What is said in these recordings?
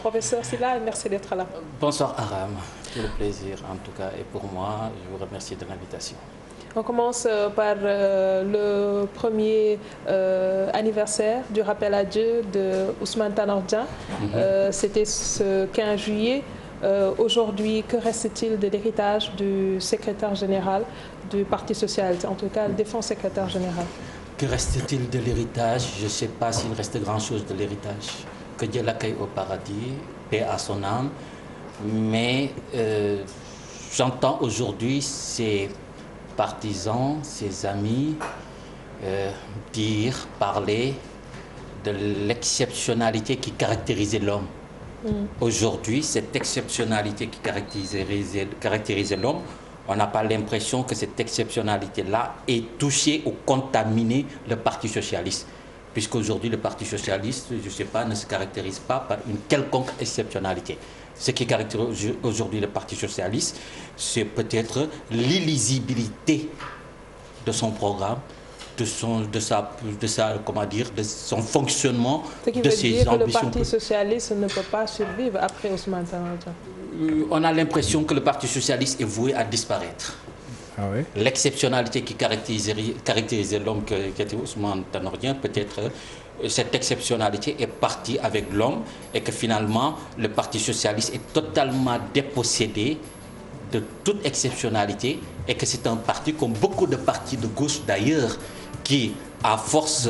Professeur Sylla, merci d'être là. Bonsoir Aram, c'est le plaisir en tout cas et pour moi, je vous remercie de l'invitation. On commence par le premier anniversaire du rappel à Dieu de Ousmane Tanor Dieng. C'était ce 15 juillet. Aujourd'hui, que reste-t-il de l'héritage du secrétaire général du Parti socialiste, en tout cas le défunt secrétaire général? Que reste-t-il de l'héritage? Je ne sais pas s'il reste grand-chose de l'héritage. Que Dieu l'accueille au paradis, paix à son âme. Mais j'entends aujourd'hui ses partisans, ses amis parler de l'exceptionnalité qui caractérisait l'homme. Aujourd'hui, cette exceptionnalité qui caractérisait l'homme, on n'a pas l'impression que cette exceptionnalité-là ait touché ou contaminé le Parti socialiste. Puisqu'aujourd'hui, le Parti socialiste, je ne sais pas, ne se caractérise pas par une quelconque exceptionnalité. Ce qui caractérise aujourd'hui le Parti socialiste, c'est peut-être l'illisibilité de son programme, de son fonctionnement, de ses ambitions. Ce qui veut dire que le Parti socialiste ne peut pas survivre après Ousmane Tanor Dieng. On a l'impression que le Parti socialiste est voué à disparaître. Ah oui? L'exceptionnalité qui caractérisait l'homme qui était Ousmane Tanor Dieng, peut-être cette exceptionnalité est partie avec l'homme et que finalement le Parti socialiste est totalement dépossédé de toute exceptionnalité et que c'est un parti comme beaucoup de partis de gauche d'ailleurs qui, à force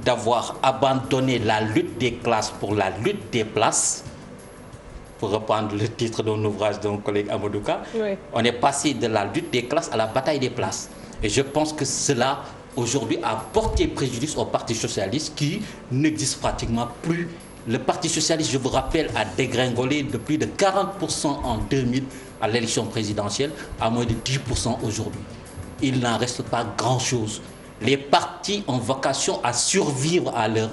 d'avoir abandonné la lutte des classes pour la lutte des places, pour reprendre le titre d'un ouvrage d'un collègue Amadouka, oui. On est passé de la lutte des classes à la bataille des places. Et je pense que cela, aujourd'hui, a porté préjudice au Parti socialiste qui n'existe pratiquement plus. Le Parti socialiste, je vous rappelle, a dégringolé de plus de 40% en 2000 à l'élection présidentielle, à moins de 10% aujourd'hui. Il n'en reste pas grand-chose. Les partis ont vocation à survivre à leurs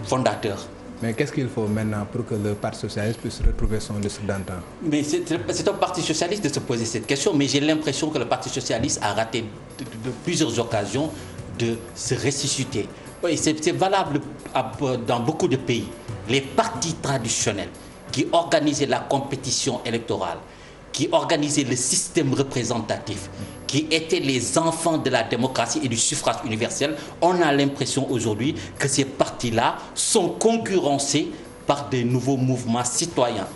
fondateurs. Mais qu'est-ce qu'il faut maintenant pour que le Parti socialiste puisse retrouver son lustre d'antan? Mais c'est au Parti socialiste de se poser cette question, mais j'ai l'impression que le Parti socialiste a raté de plusieurs occasions de se ressusciter. Oui, c'est valable dans beaucoup de pays. Les partis traditionnels qui organisaient la compétition électorale, qui organisaient le système représentatif, qui étaient les enfants de la démocratie et du suffrage universel, on a l'impression aujourd'hui que ces partis-là sont concurrencés par de nouveaux mouvements citoyens.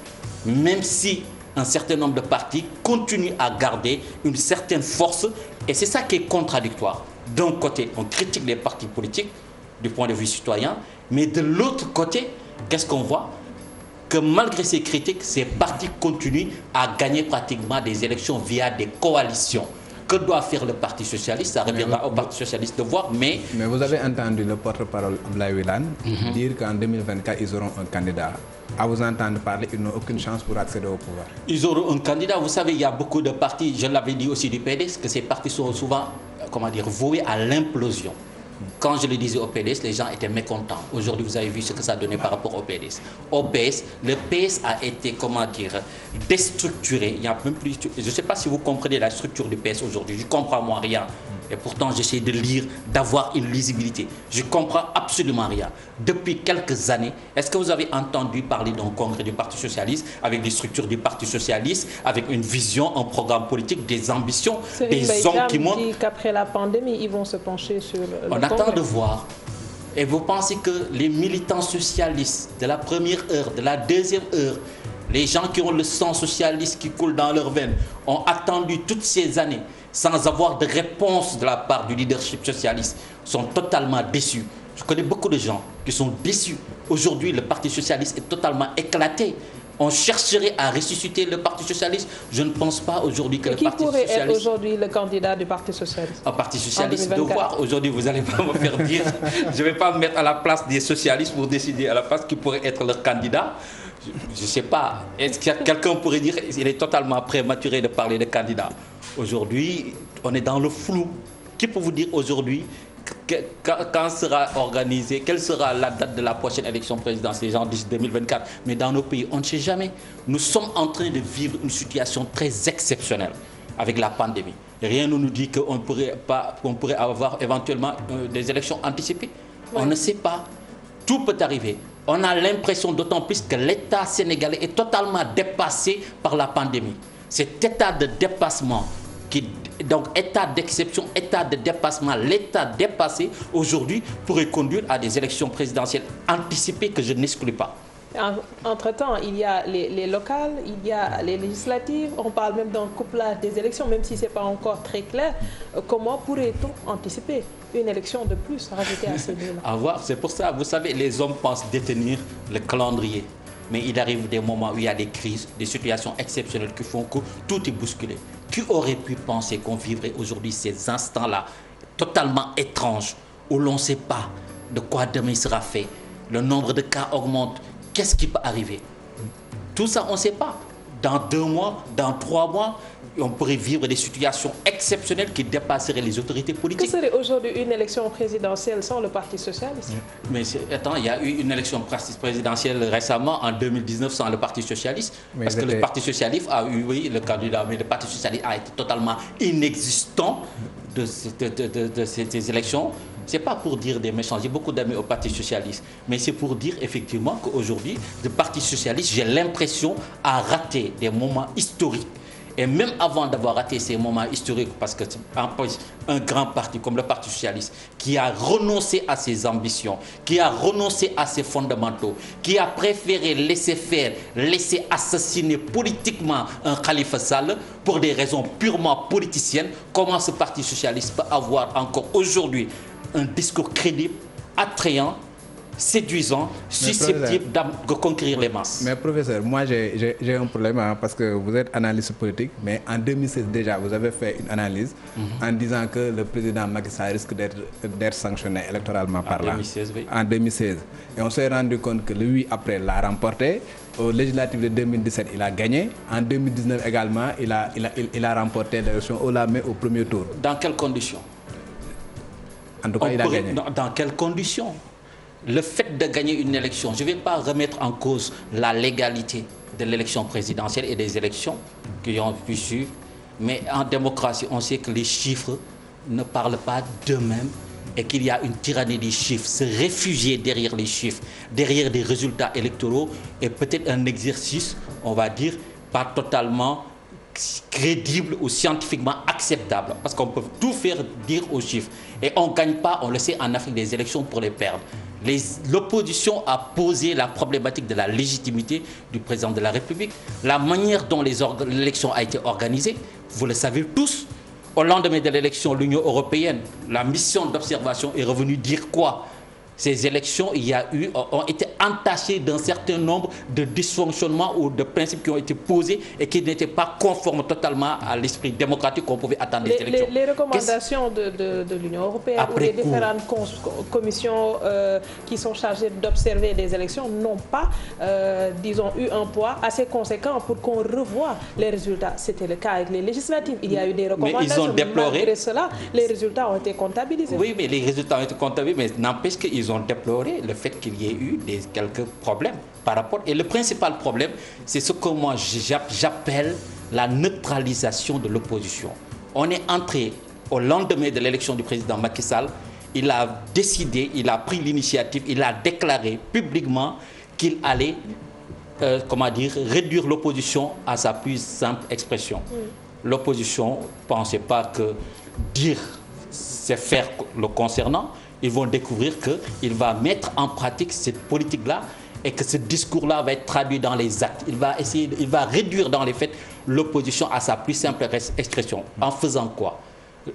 Même si un certain nombre de partis continuent à garder une certaine force, et c'est ça qui est contradictoire. D'un côté, on critique les partis politiques du point de vue citoyen, mais de l'autre côté, qu'est-ce qu'on voit? Que malgré ces critiques, ces partis continuent à gagner pratiquement des élections via des coalitions. Que doit faire le Parti socialiste? Ça reviendra au Parti socialiste de voir, mais... Mais vous avez entendu le porte-parole Abdoulaye Wilane dire qu'en 2024, ils auront un candidat. À vous entendre parler, ils n'ont aucune chance pour accéder au pouvoir. Ils auront un candidat. Vous savez, il y a beaucoup de partis, je l'avais dit aussi du PDS, que ces partis sont souvent, voués à l'implosion. Quand je le disais au PDS, les gens étaient mécontents. Aujourd'hui, vous avez vu ce que ça donnait par rapport au PDS. Au PS, le PS a été, déstructuré. Il y a même plus, je ne sais pas si vous comprenez la structure du PS aujourd'hui. Je ne comprends moi rien. Et pourtant, j'essaie de lire, d'avoir une lisibilité. Je ne comprends absolument rien. Depuis quelques années, est-ce que vous avez entendu parler d'un congrès du Parti socialiste, avec des structures du Parti socialiste, avec une vision, un programme politique, des ambitions, des hommes qui montent? Dit qu'après la pandémie, ils vont se pencher sur le On attend de voir. Et vous pensez que les militants socialistes de la première heure, de la deuxième heure, les gens qui ont le sang socialiste qui coule dans leurs veines, ont attendu toutes ces années sans avoir de réponse de la part du leadership socialiste, sont totalement déçus. Je connais beaucoup de gens qui sont déçus. Aujourd'hui, le Parti socialiste est totalement éclaté. On chercherait à ressusciter le Parti socialiste. Je ne pense pas aujourd'hui que le Parti socialiste... Qui pourrait être aujourd'hui le candidat du Parti socialiste? Un Parti socialiste de voir. Aujourd'hui, vous n'allez pas me faire dire... Je ne vais pas me mettre à la place des socialistes pour décider à la place qui pourrait être leur candidat. Je ne sais pas. Est-ce que quelqu'un pourrait dire qu'il est totalement prématuré de parler de candidat? Aujourd'hui, on est dans le flou. Qui peut vous dire aujourd'hui quand sera organisé, quelle sera la date de la prochaine élection présidentielle? Les gens disent 2024. Mais dans nos pays, on ne sait jamais. Nous sommes en train de vivre une situation très exceptionnelle avec la pandémie. Rien ne nous dit qu'on pourrait avoir éventuellement des élections anticipées. Oui. On ne sait pas. Tout peut arriver. On a l'impression, d'autant plus que l'État sénégalais est totalement dépassé par la pandémie. Cet état de dépassement, donc état d'exception, état de dépassement, l'État dépassé aujourd'hui pourrait conduire à des élections présidentielles anticipées que je n'exclus pas. Entre-temps, il y a les locales, il y a les législatives, on parle même d'un couplage des élections, même si ce n'est pas encore très clair. Comment pourrait-on anticiper une élection de plus rajoutée à ce niveau-là? À voir, c'est pour ça, vous savez, les hommes pensent détenir le calendrier. Mais il arrive des moments où il y a des crises, des situations exceptionnelles qui font que tout est bousculé. Qui aurait pu penser qu'on vivrait aujourd'hui ces instants-là totalement étranges, où l'on ne sait pas de quoi demain sera fait, le nombre de cas augmente, qu'est-ce qui peut arriver? Tout ça, on ne sait pas. Dans 2 mois, dans 3 mois, on pourrait vivre des situations exceptionnelles qui dépasseraient les autorités politiques. Que serait aujourd'hui une élection présidentielle sans le Parti socialiste? Mais attends, il y a eu une élection présidentielle récemment, en 2019, sans le Parti socialiste. Parce que le Parti socialiste a eu, oui, le candidat, mais le Parti socialiste a été totalement inexistant de ces élections. Ce n'est pas pour dire des méchants, j'ai beaucoup d'amis au Parti socialiste, mais c'est pour dire effectivement qu'aujourd'hui, le Parti socialiste, j'ai l'impression, a raté des moments historiques. Et même avant d'avoir raté ces moments historiques, parce que un grand parti comme le Parti socialiste, qui a renoncé à ses ambitions, qui a renoncé à ses fondamentaux, qui a préféré laisser faire, laisser assassiner politiquement un Khalifa Sall pour des raisons purement politiciennes, comment ce Parti socialiste peut avoir encore aujourd'hui un discours crédible, attrayant, séduisant, susceptible de conquérir les masses? Mais professeur, moi j'ai un problème parce que vous êtes analyste politique, mais en 2016 déjà, vous avez fait une analyse en disant que le président Macky Sall risque d'être sanctionné électoralement parlant. En 2016, oui. En 2016. Et on s'est rendu compte que lui, après, l'a remporté. Au législatif de 2017, il a gagné. En 2019 également, il a remporté l'élection au premier tour. Dans quelles conditions? En tout cas, il a gagné. Dans quelles conditions? Le fait de gagner une élection, je ne vais pas remettre en cause la légalité de l'élection présidentielle et des élections qui ont pu suivre, mais en démocratie, on sait que les chiffres ne parlent pas d'eux-mêmes et qu'il y a une tyrannie des chiffres. Se réfugier derrière les chiffres, derrière des résultats électoraux est peut-être un exercice, on va dire, pas totalement crédible ou scientifiquement acceptable, parce qu'on peut tout faire dire aux chiffres. Et on ne gagne pas, on le sait en Afrique, des élections pour les perdre. L'opposition a posé la problématique de la légitimité du président de la République, la manière dont l'élection a été organisée, vous le savez tous. Au lendemain de l'élection, l'Union européenne, la mission d'observation est revenue dire quoi? Ces élections ont été entachées d'un certain nombre de dysfonctionnements ou de principes qui ont été posés et qui n'étaient pas conformes totalement à l'esprit démocratique qu'on pouvait attendre des élections. Les recommandations de l'Union européenne ou les différentes commissions qui sont chargées d'observer les élections n'ont pas, disons, eu un poids assez conséquent pour qu'on revoie les résultats. C'était le cas avec les législatives. Il y a eu des recommandations, mais ils ont déploré. Malgré cela, les résultats ont été comptabilisés. Oui, mais les résultats ont été comptabilisés, mais n'empêche qu'ils ont déploré le fait qu'il y ait eu quelques problèmes par rapport. Et le principal problème, c'est ce que moi j'appelle la neutralisation de l'opposition. On est entré au lendemain de l'élection du président Macky Sall. Il a décidé, il a pris l'initiative, il a déclaré publiquement qu'il allait, réduire l'opposition à sa plus simple expression. L'opposition ne pensait pas que dire c'est faire le concernant. Ils vont découvrir qu'il va mettre en pratique cette politique-là et que ce discours-là va être traduit dans les actes. Il va réduire dans les faits l'opposition à sa plus simple expression. En faisant quoi?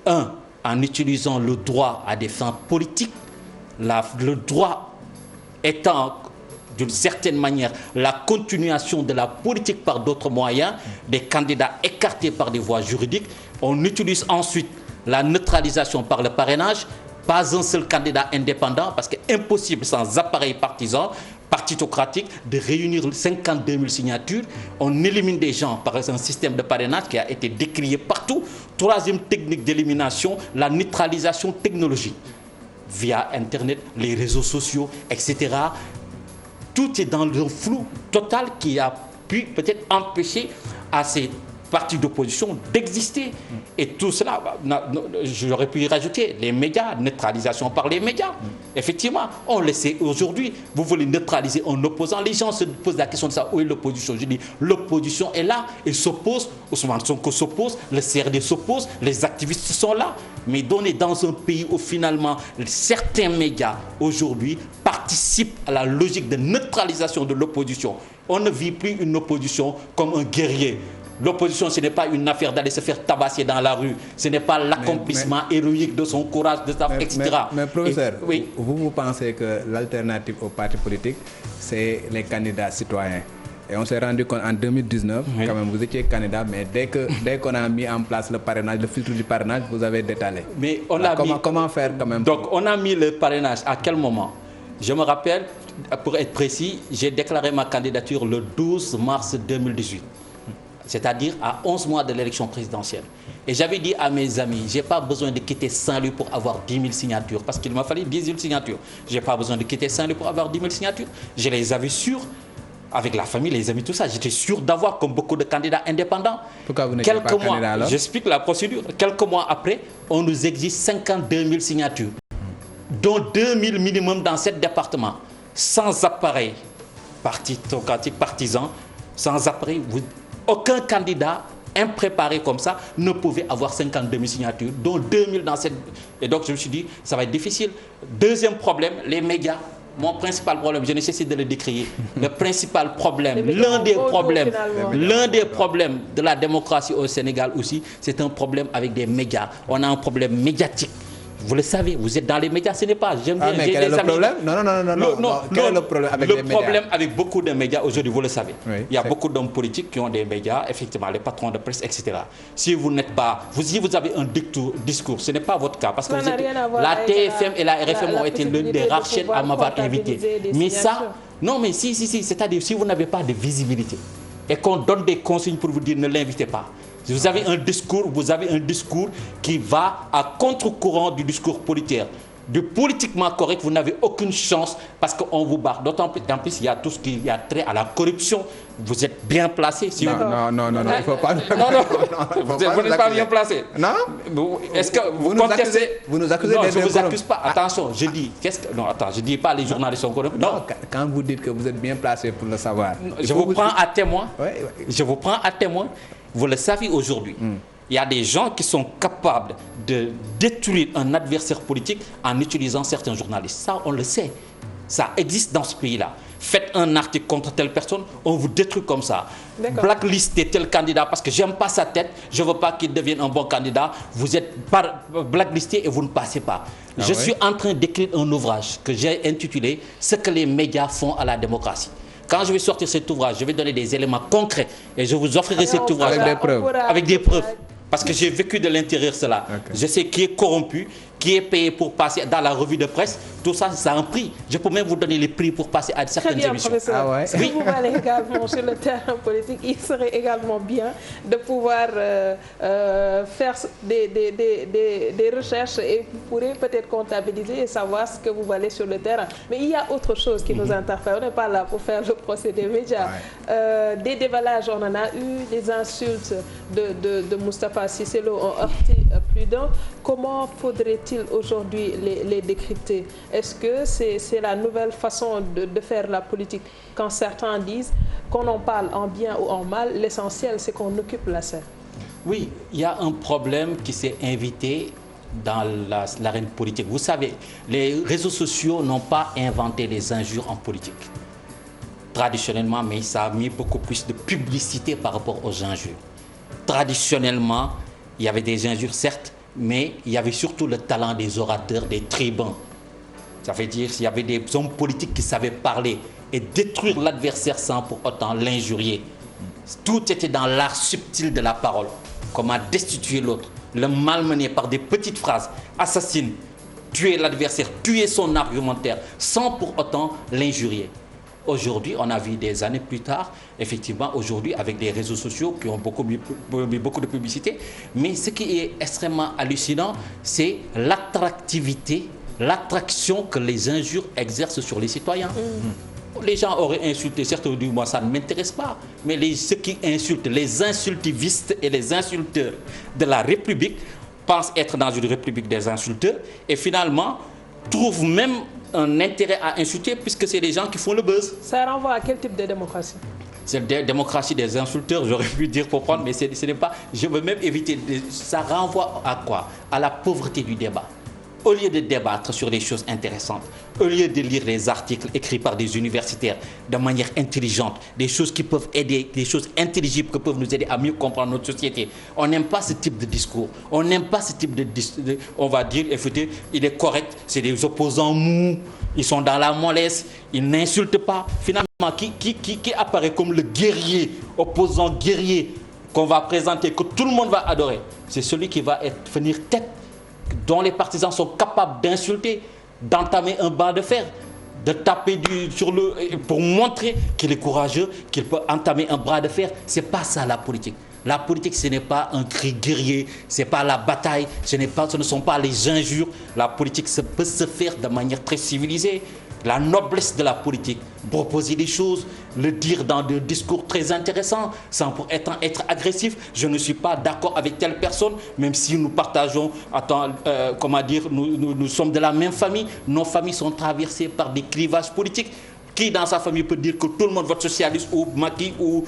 En utilisant le droit à des fins politiques, le droit étant d'une certaine manière la continuation de la politique par d'autres moyens, des candidats écartés par des voies juridiques. On utilise ensuite la neutralisation par le parrainage. Pas un seul candidat indépendant, parce que c'est impossible sans appareil partisan, partitocratique, de réunir 52 000 signatures. On élimine des gens par un système de parrainage qui a été décrié partout. Troisième technique d'élimination, la neutralisation technologique. Via Internet, les réseaux sociaux, etc. Tout est dans le flou total qui a pu peut-être empêcher à ces partis d'opposition d'exister. Et tout cela, j'aurais pu y rajouter les médias, neutralisation par les médias. Effectivement, on le sait aujourd'hui. Vous voulez neutraliser en opposant. Les gens se posent la question de ça. Où est l'opposition? Je dis, l'opposition est là. Elle s'oppose. Ousmane Sonko s'oppose. Le CRD s'oppose. Les activistes sont là. Mais on est dans un pays où finalement, certains médias aujourd'hui participent à la logique de neutralisation de l'opposition. On ne vit plus une opposition comme un guerrier. L'opposition, ce n'est pas une affaire d'aller se faire tabasser dans la rue. Ce n'est pas l'accomplissement héroïque de son courage, etc. Mais professeur, oui. vous pensez que l'alternative aux partis politiques, c'est les candidats citoyens? Et on s'est rendu compte en 2019, oui. Quand même, vous étiez candidat, mais dès qu'on a mis en place le parrainage, le filtre du parrainage, vous avez détalé. Mais on a comment faire quand même? Donc, on a mis le parrainage à quel moment? Je me rappelle, pour être précis, j'ai déclaré ma candidature le 12 mars 2018. C'est-à-dire à 11 mois de l'élection présidentielle. Et j'avais dit à mes amis, je n'ai pas besoin de quitter Saint-Louis pour avoir 10 000 signatures, parce qu'il m'a fallu 10 000 signatures. Je n'ai pas besoin de quitter Saint-Louis pour avoir 10 000 signatures. Je les avais sûrs, avec la famille, les amis, tout ça. J'étais sûr d'avoir, comme beaucoup de candidats indépendants. Pourquoi vous n'étiez pas candidat alors? J'explique la procédure. Quelques mois après, on nous exige 52 000 signatures, dont 2 000 minimum dans 7 départements, sans appareil partisan, sans appareil. Aucun candidat impréparé comme ça ne pouvait avoir 52 000 signatures, dont 2 000 dans cette... Et donc je me suis dit, ça va être difficile. Deuxième problème, les médias. Mon principal problème, je nécessite de le décrire. Le principal problème, l'un des problèmes de la démocratie au Sénégal aussi, c'est un problème avec des médias. On a un problème médiatique. Vous le savez, vous êtes dans les médias, ce n'est pas... Quel est le problème? Non. Quel est le problème avec les médias? Le problème avec beaucoup de médias, aujourd'hui, vous le savez. Oui, il y a beaucoup d'hommes politiques qui ont des médias, effectivement, les patrons de presse, etc. Si vous n'êtes pas... Si vous avez un discours, ce n'est pas votre cas. Parce que la TFM et la RFM ont été l'une des rares chaînes à m'avoir invité. Mais ça... Non, mais si. C'est-à-dire, si vous n'avez pas de visibilité et qu'on donne des consignes pour vous dire ne l'invitez pas, vous avez un discours qui va à contre-courant du discours politique. Du politiquement correct, vous n'avez aucune chance parce qu'on vous barre. D'autant plus, en plus, il y a tout ce qui a trait à la corruption. Vous êtes bien placé. Si non, il ne faut pas... vous n'êtes pas bien placé. Non. Est-ce que vous contestez... Vous nous accusez non, je ne vous accuse pas. Attention, je dis... Non, attends, je ne dis pas les journalistes sont corrompus. Non. Quand vous dites que vous êtes bien placé pour le savoir... Je vous prends à témoin. Je vous prends à témoin. Vous le savez aujourd'hui, il y a des gens qui sont capables de détruire un adversaire politique en utilisant certains journalistes. Ça, on le sait. Ça existe dans ce pays-là. Faites un article contre telle personne, on vous détruit comme ça. Blacklistez tel candidat parce que j'aime pas sa tête, je ne veux pas qu'il devienne un bon candidat. Vous êtes blacklisté et vous ne passez pas. Je suis en train d'écrire un ouvrage que j'ai intitulé « Ce que les médias font à la démocratie ». Quand je vais sortir cet ouvrage, je vais donner des éléments concrets et je vous offrirai cet ouvrage avec des preuves. Parce que j'ai vécu de l'intérieur cela. Je sais qui est corrompu, qui est payé pour passer dans la revue de presse. Tout ça, ça a un prix. Je peux même vous donner les prix pour passer à certaines émissions. Si vous allez également sur le terrain politique, il serait également bien de pouvoir faire des recherches et vous pourrez peut-être comptabiliser et savoir ce que vous valez sur le terrain. Mais il y a autre chose qui nous interpelle. On n'est pas là pour faire le procès des médias. Des dévallages, on en a eu, des insultes de Moustapha Cissé Lo ont heurté plus d'un. Comment faudrait-il aujourd'hui les décrypter? Est-ce que c'est la nouvelle façon de faire la politique? Quand certains disent qu'on en parle en bien ou en mal, l'essentiel c'est qu'on occupe la scène. Oui, il y a un problème qui s'est invité dans l'arène politique. Vous savez, les réseaux sociaux n'ont pas inventé les injures en politique. Traditionnellement, mais ça a mis beaucoup plus de publicité par rapport aux injures. Traditionnellement, il y avait des injures, certes, mais il y avait surtout le talent des orateurs, des tribuns. Ça veut dire qu'il y avait des hommes politiques qui savaient parler et détruire l'adversaire sans pour autant l'injurier. Tout était dans l'art subtil de la parole. Comment destituer l'autre, le malmener par des petites phrases, assassiner, tuer l'adversaire, tuer son argumentaire, sans pour autant l'injurier. Aujourd'hui, on a vu des années plus tard, effectivement, aujourd'hui, avec des réseaux sociaux qui ont beaucoup de publicité. Mais ce qui est extrêmement hallucinant, c'est l'attractivité, l'attraction que les injures exercent sur les citoyens. les gens auraient insulté, certains disent moi ça ne m'intéresse pas, mais ceux qui insultent, les insultivistes et les insulteurs de la République pensent être dans une République des insulteurs et finalement trouvent même un intérêt à insulter puisque c'est les gens qui font le buzz. Ça renvoie à quel type de démocratie? C'est la démocratie des insulteurs, j'aurais pu dire pour prendre, mais ce n'est pas. Je veux même éviter. Ça renvoie à quoi? À la pauvreté du débat. Au lieu de débattre sur des choses intéressantes, au lieu de lire les articles écrits par des universitaires de manière intelligente, des choses qui peuvent aider, des choses intelligibles qui peuvent nous aider à mieux comprendre notre société, on n'aime pas ce type de discours. On n'aime pas ce type de on va dire, écoutez, il est correct, c'est des opposants mous, ils sont dans la mollesse, ils n'insultent pas. Finalement, qui apparaît comme le guerrier, opposant guerrier qu'on va présenter, que tout le monde va adorer, c'est celui qui va venir tête, dont les partisans sont capables d'insulter, d'entamer un bras de fer, de taper pour montrer qu'il est courageux, qu'il peut entamer un bras de fer. C'est pas ça la politique. La politique, ce n'est pas un cri guerrier, c'est pas la bataille, ce ne sont pas les injures. La politique peut se faire de manière très civilisée. La noblesse de la politique, proposer des choses, le dire dans des discours très intéressants, sans pour être agressif. Je ne suis pas d'accord avec telle personne, même si nous partageons, nous sommes de la même famille. Nos familles sont traversées par des clivages politiques. Qui dans sa famille peut dire que tout le monde vote socialiste ou Macky ou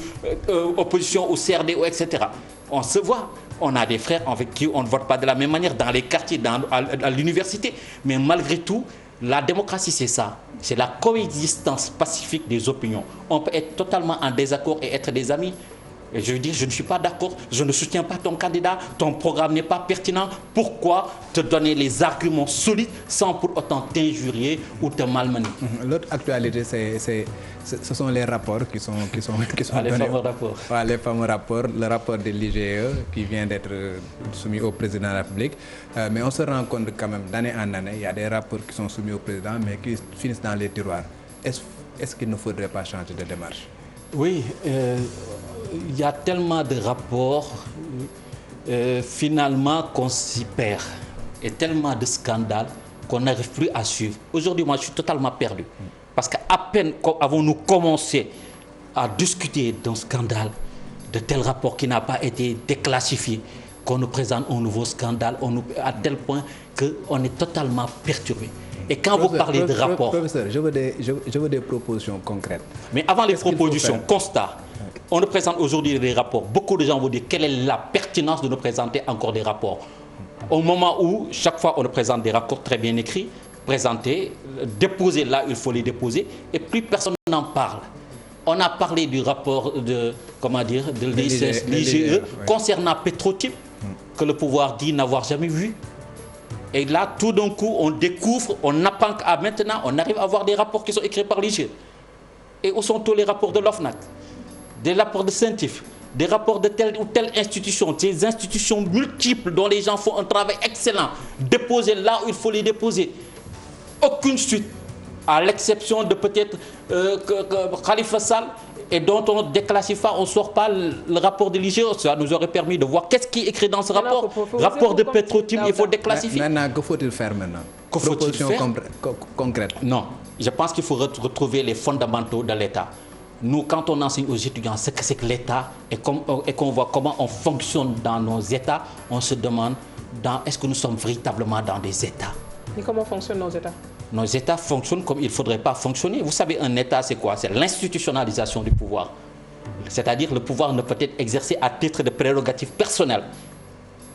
opposition ou CRD ou etc. On se voit. On a des frères avec qui on ne vote pas de la même manière dans les quartiers, à l'université. Mais malgré tout, la démocratie, c'est ça. C'est la coexistence pacifique des opinions. On peut être totalement en désaccord et être des amis. Et je veux dire, je ne suis pas d'accord, je ne soutiens pas ton candidat, ton programme n'est pas pertinent. Pourquoi te donner les arguments solides sans pour autant t'injurier ou te malmener? L'autre actualité, ce sont les rapports qui sont les donnés. Fameux rapports. Les fameux rapports, le rapport de l'IGE qui vient d'être soumis au président de la République. Mais on se rend compte quand même, d'année en année, il y a des rapports qui sont soumis au président, mais qui finissent dans les tiroirs. Est-ce qu'il ne faudrait pas changer de démarche? Oui, il y a tellement de rapports finalement qu'on s'y perd et tellement de scandales qu'on n'arrive plus à suivre. Aujourd'hui, moi, je suis totalement perdu parce qu'à peine avons-nous commencé à discuter d'un scandale, de tel rapport qui n'a pas été déclassifié, qu'on nous présente un nouveau scandale, à tel point qu'on est totalement perturbé. Et quand vous parlez de rapport... Professeur, je veux des propositions concrètes. Mais avant les propositions, constat, on nous présente aujourd'hui des rapports. Beaucoup de gens vont dire quelle est la pertinence de nous présenter encore des rapports. Au moment où, chaque fois, on nous présente des rapports très bien écrits, présentés, déposés là, il faut les déposer, et plus personne n'en parle. On a parlé du rapport de l'IGE concernant Petro-Tim, que le pouvoir dit n'avoir jamais vu. Et là, tout d'un coup, on découvre, on apprend qu'à maintenant, on arrive à avoir des rapports qui sont écrits par l'IGE. Et où sont tous les rapports de l'OFNAC, des rapports de Saint-Yves, des rapports de telle ou telle institution, ces institutions multiples dont les gens font un travail excellent, déposés là où il faut les déposer. Aucune suite, à l'exception de peut-être Khalifa Sall, et dont on déclassifie, on ne sort pas le rapport de l'IGE. Ça nous aurait permis de voir qu'est-ce qui est écrit dans ce rapport. Rapport de Petro-Tim, il faut déclassifier. Maintenant, que faut-il faire maintenant? Que faut-il faire? Concrète. Non, je pense qu'il faut retrouver les fondamentaux de l'État. Nous, quand on enseigne aux étudiants ce que c'est que l'État et qu'on voit comment on fonctionne dans nos États, on se demande est-ce que nous sommes véritablement dans des États? Et comment fonctionnent nos États? Nos États fonctionnent comme il ne faudrait pas fonctionner. Vous savez, un État, c'est quoi? C'est l'institutionnalisation du pouvoir. C'est-à-dire le pouvoir ne peut être exercé à titre de prérogative personnelle.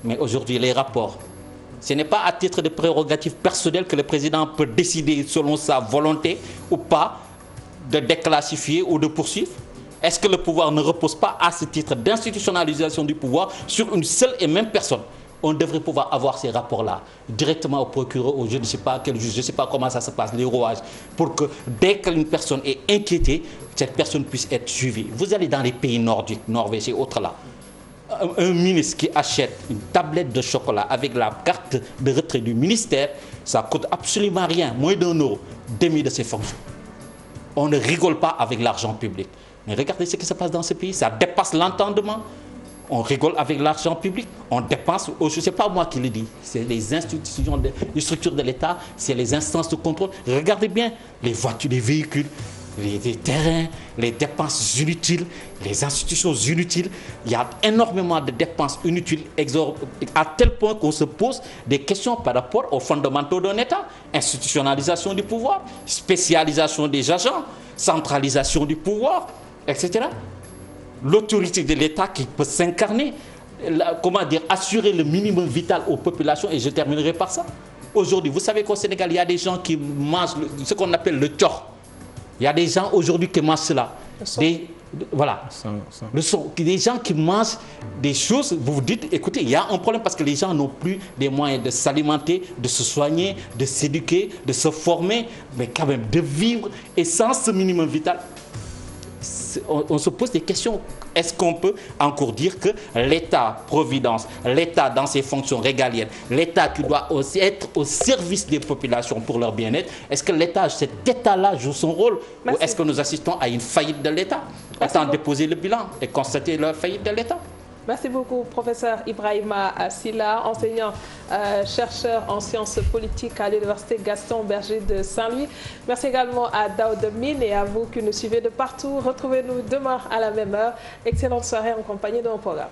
Mais aujourd'hui, les rapports, ce n'est pas à titre de prérogative personnelle que le président peut décider selon sa volonté ou pas de déclassifier ou de poursuivre. Est-ce que le pouvoir ne repose pas à ce titre d'institutionnalisation du pouvoir sur une seule et même personne? On devrait pouvoir avoir ces rapports-là directement au procureur, ou je ne sais pas quel juge, je ne sais pas comment ça se passe, les rouages, pour que dès qu'une personne est inquiétée, cette personne puisse être suivie. Vous allez dans les pays nordiques, Norvège et autres là, un ministre qui achète une tablette de chocolat avec la carte de retrait du ministère, ça coûte absolument rien, moins d'€1, démis de ses fonctions. On ne rigole pas avec l'argent public. Mais regardez ce qui se passe dans ce pays, ça dépasse l'entendement. On rigole avec l'argent public, on dépense, ce n'est pas moi qui le dis, c'est les institutions, les structures de l'État, c'est les instances de contrôle. Regardez bien les voitures, les véhicules, les terrains, les dépenses inutiles, les institutions inutiles. Il y a énormément de dépenses inutiles, à tel point qu'on se pose des questions par rapport aux fondamentaux d'un État. Institutionnalisation du pouvoir, spécialisation des agents, centralisation du pouvoir, etc. L'autorité de l'État qui peut s'incarner, comment dire, assurer le minimum vital aux populations, et je terminerai par ça. Aujourd'hui, vous savez qu'au Sénégal, il y a des gens qui mangent ce qu'on appelle le tchor. Il y a des gens aujourd'hui qui mangent cela. Voilà. Des gens qui mangent des choses, vous vous dites, écoutez, il y a un problème parce que les gens n'ont plus les moyens de s'alimenter, de se soigner, de s'éduquer, de se former, mais quand même de vivre. Et sans ce minimum vital, on se pose des questions. Est-ce qu'on peut encore dire que l'État-providence, l'État dans ses fonctions régaliennes, l'État qui doit aussi être au service des populations pour leur bien-être, est-ce que l'État, cet État-là joue son rôle? Ou est-ce que nous assistons à une faillite de l'État? Autant déposer le bilan et constater la faillite de l'État. Merci beaucoup, professeur Ibrahima Sylla, enseignant, chercheur en sciences politiques à l'Université Gaston Berger de Saint-Louis. Merci également à Daouda Mine et à vous qui nous suivez de partout. Retrouvez-nous demain à la même heure. Excellente soirée en compagnie de mon programme.